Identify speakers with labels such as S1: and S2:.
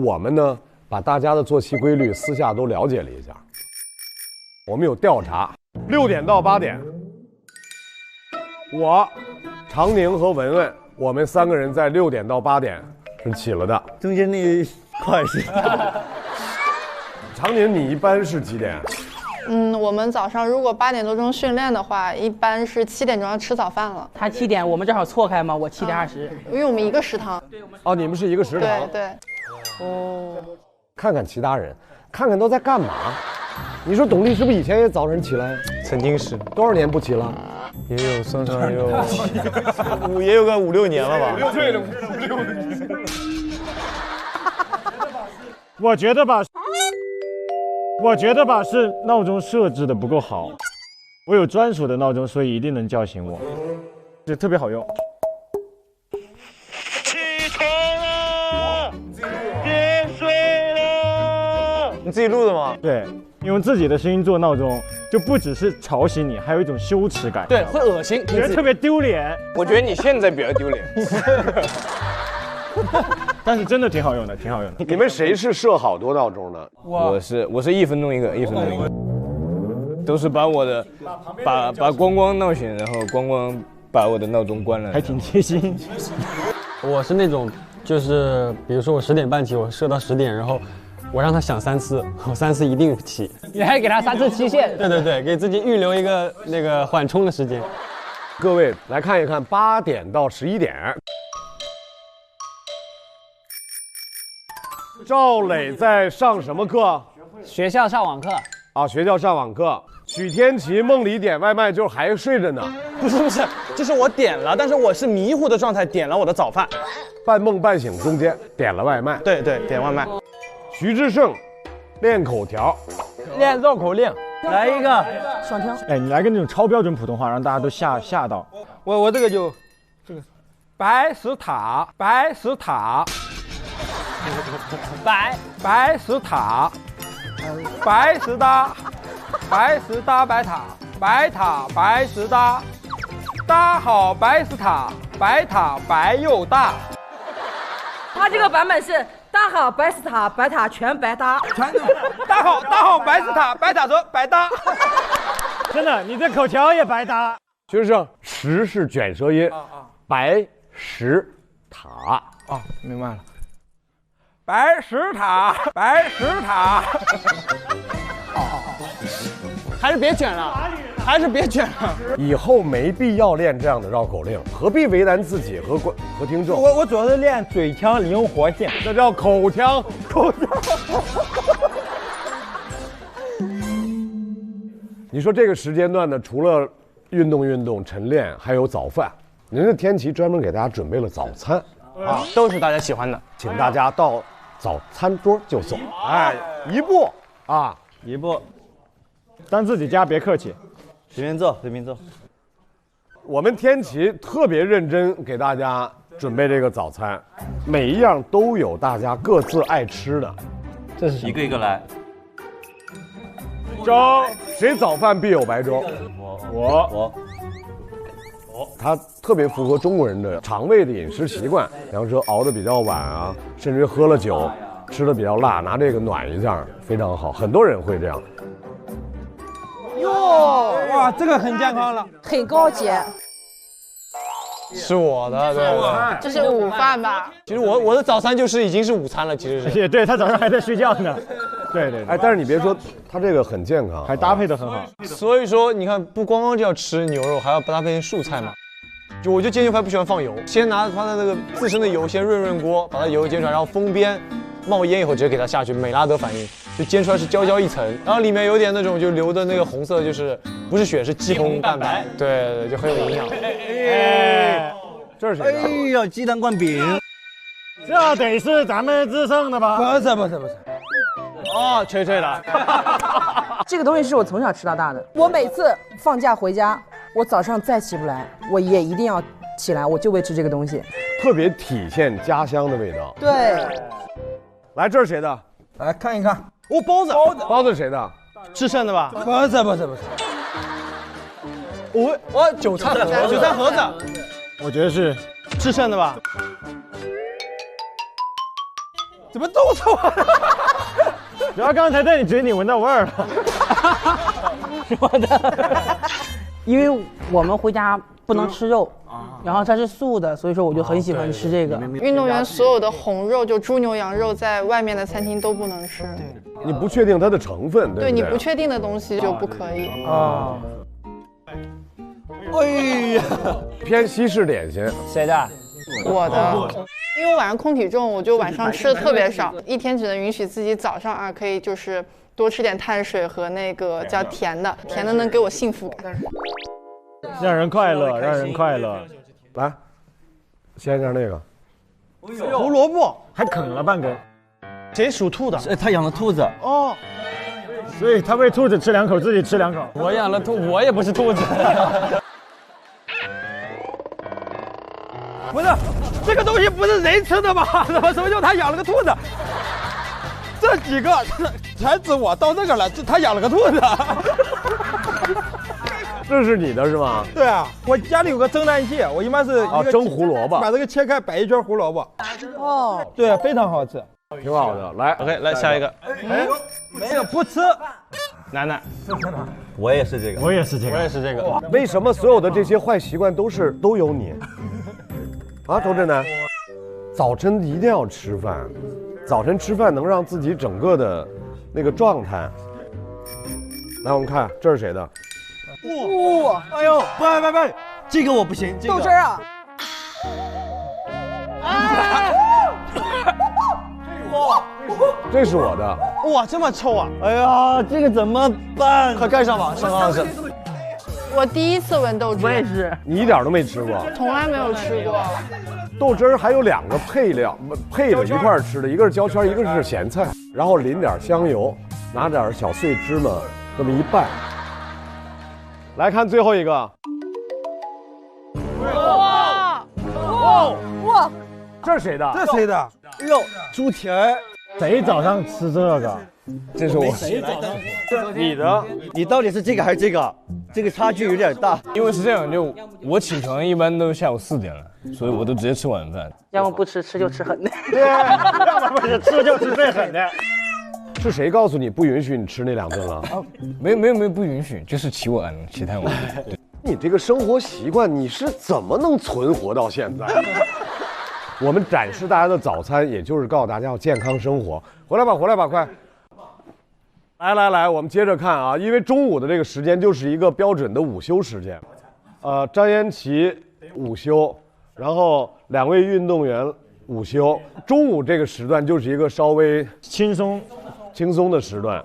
S1: 我们呢，把大家的作息规律私下都了解了一下。我们有调查，6点到8点，我、常宁和文文，我们3个人在6点到8点是起了的。
S2: 中间那一块是。
S1: 常宁，你一般是几点？
S3: 我们早上如果8点多钟训练的话，一般是7点钟要吃早饭了。
S4: 他7点，我们正好错开嘛，我7点20。
S3: 因为我们一个食堂。
S1: 哦，你们是一个食堂。
S3: 对。
S1: 哦，看看其他人，看看都在干嘛。你说董力是不是以前也早晨起来？
S2: 曾经是。
S1: 多少年不起了？
S2: 也有算也有也有个5、6年了吧。
S1: 5、6岁了，5、6年。
S5: 我觉得吧，是闹钟设置的不够好。我有专属的闹钟，所以一定能叫醒我，就特别好用。
S2: 起床了，别睡了。你自己录的吗？
S5: 对，用自己的声音做闹钟，就不只是吵醒你，还有一种羞耻感。
S4: 对，会恶心，
S5: 觉得特别丢脸。
S2: 我觉得你现在比较丢脸。
S5: 但是真的挺好用的，挺好用的。
S1: 你们谁是设好多闹钟的？
S2: 我是1分钟一个，1分钟一个，都是把我的把光光闹醒，然后光光把我的闹钟关了，
S5: 还挺贴心。
S6: 我是那种，就是比如说我10点半起，我设到10点，然后我让他响3次，我3次一定起。
S4: 你还给他3次期限？
S6: 对，给自己预留一个那个缓冲的时间。
S1: 各位来看一看8点到11点。赵磊在上什么课？
S4: 学校上网课
S1: 啊，学校上网课。许天琪梦里点外卖就是还睡着呢。
S7: 不是，这是我点了，但是我是迷糊的状态点了我的早饭，
S1: 半梦半醒中间点了外卖。
S7: 对，点外卖。
S1: 徐志胜练口条，
S7: 练绕口令，来一个
S4: 双挑。
S5: 哎，你来个那种超标准普通话，让大家都吓到。
S7: 我这个就这个白石塔，白石塔。白石塔，白石搭，白石搭白塔，白塔白石搭，搭好白石塔，白塔白又大。
S8: 他这个版本是搭好白石塔，白塔全白搭，
S7: 搭好白石塔，白塔说白搭。
S5: 真的，你这口条也白搭。
S1: 学生，石是卷舌音，白石塔。
S7: 哦，明白了。白石塔，白石塔。
S4: 还是别卷了，还是别卷了。
S1: 以后没必要练这样的绕口令，何必为难自己和听众？
S5: 我主要是练嘴腔，灵活性，
S1: 那叫口腔。你说这个时间段呢，除了运动、晨练，还有早饭。人家天琪专门给大家准备了早餐。
S7: 啊，都是大家喜欢的，
S1: 请大家到早餐桌就走。哎，一步啊，
S2: 一步，
S5: 当自己家，别客气，
S2: 随便做。
S1: 我们天琪特别认真给大家准备这个早餐，每一样都有大家各自爱吃的。
S5: 这是
S9: 一个一个来。
S1: 粥，谁早饭必有白粥？
S5: 我。
S1: 它特别符合中国人的肠胃的饮食习惯，比方说熬得比较晚啊，甚至喝了酒，吃的比较辣，拿这个暖一下非常好，很多人会这样。
S7: 哟，哇，这个很健康了，
S8: 很高级。
S7: 是我的，对。
S3: 这是午饭吧？
S7: 其实我的早餐已经是午餐了，其实是。
S5: 也对，他早上还在睡觉呢。对。
S1: 哎，但是你别说，它这个很健康，
S5: 还搭配得很好。
S7: 所以说，你看，不光光就要吃牛肉，还要搭配素菜嘛。我就煎牛排不喜欢放油，先拿它的那个自身的油先润锅，把它油煎出来，然后封边，冒烟以后直接给它下去，美拉德反应，就煎出来是焦焦一层，然后里面有点那种就流的那个红色，就是不是血是肌红蛋白，对，就很有营养。
S5: 哎，
S1: 这是谁的？
S2: 哎呀，鸡蛋灌饼，
S5: 这得是咱们自胜的吧？
S2: 不是。
S7: 哦，脆脆的。
S8: 这个东西是我从小吃到大的，我每次放假回家，我早上再起不来，我也一定要起来，我就为吃这个东西，
S1: 特别体现家乡的味道。
S8: 对。
S1: 来，这是谁的？
S2: 来看一看。
S7: 哦，
S1: 包子是谁的？
S7: 制胜的吧？
S2: 不是。
S7: 韭菜盒子，
S5: 我觉得是
S7: 制胜的吧？
S4: 怎么都臭啊？
S5: 主要刚才在你嘴里闻到味儿了。
S8: 说的，因为我们回家不能吃肉，然后它是素的，所以说我就很喜欢吃这个。
S3: 运动员所有的红肉，就猪牛羊肉，在外面的餐厅都不能吃。
S1: 你不确定它的成分，对不对？
S3: 对你不确定的东西就不可以。
S8: 哦，
S4: 哎呀，
S1: 偏西式点心。
S4: 谁的？
S3: 我的，因为我晚上空体重，我就晚上吃的特别少，一天只能允许自己早上可以就是多吃点碳水和那个叫甜的，甜的能给我幸福感。
S5: 让人快乐，让人快乐。
S1: 来，先让那个
S4: 胡萝卜
S5: 还啃了半根。
S4: 谁属兔的？
S9: 他养了兔子
S4: 哦，
S5: 所以他喂兔子吃2口，自己吃2口。
S6: 我养了兔，我也不是兔子。
S4: 不是，这个东西不是人吃的吗？怎么就他养了个兔子？这几个全指我到这个了，他养了个兔子。
S1: 这是你的是吗？
S4: 对啊，我家里有个蒸蛋器，我一般是
S1: 蒸胡萝卜，
S4: 把这个切开，摆一圈胡萝卜。
S8: 哦，
S4: 对，非常好吃，
S1: 挺好的。来
S2: OK， 来下一个。
S4: 哎，没有不吃。
S2: 楠楠，
S9: 我也是这个，
S5: 我也是这个，
S6: 我也是这个。
S1: 为什么所有的这些坏习惯都有你？啊，周震南，早晨一定要吃饭，早晨吃饭能让自己整个的那个状态。来，我们看这是谁的？
S8: 哇，
S9: 哎呦，不，这个我不行，这个
S8: 豆汁儿啊！
S1: 这是我的。
S4: 哇，这么臭啊！
S9: 哎呀，这个怎么办？
S7: 快盖上吧，上老师。
S3: 我第一次闻豆汁，
S8: 我也是，
S1: 你一点都没吃过？
S3: 从来没有吃过。
S1: 豆汁儿还有2个配料配着一块儿吃的，一个是焦圈，一个是咸菜，然后淋点香油，拿点小碎芝麻，这么一拌。来看最后一个。
S8: 哇，
S1: 这是谁的？
S4: 这谁的？
S9: 哎呦，猪蹄儿，
S5: 谁早上吃这个？
S2: 这是我。
S1: 你的？
S9: 你到底是这个还是这个？这个差距有点大。
S2: 因为是这样，就我起床一般都下午4点了，所以我都直接吃晚饭。
S8: 要么不吃，吃就吃狠的。
S5: 对，要么不是吃就吃最狠的。
S1: 是谁告诉你不允许你吃那2顿了？
S2: 没有不允许，就是起太晚。对，
S1: 你这个生活习惯，你是怎么能存活到现在？我们展示大家的早餐，也就是告诉大家要健康生活。回来吧，快！来，我们接着看啊，因为中午的这个时间就是一个标准的午休时间。张延琪午休，然后2位运动员午休，中午这个时段就是一个稍微
S5: 轻松
S1: 的时段。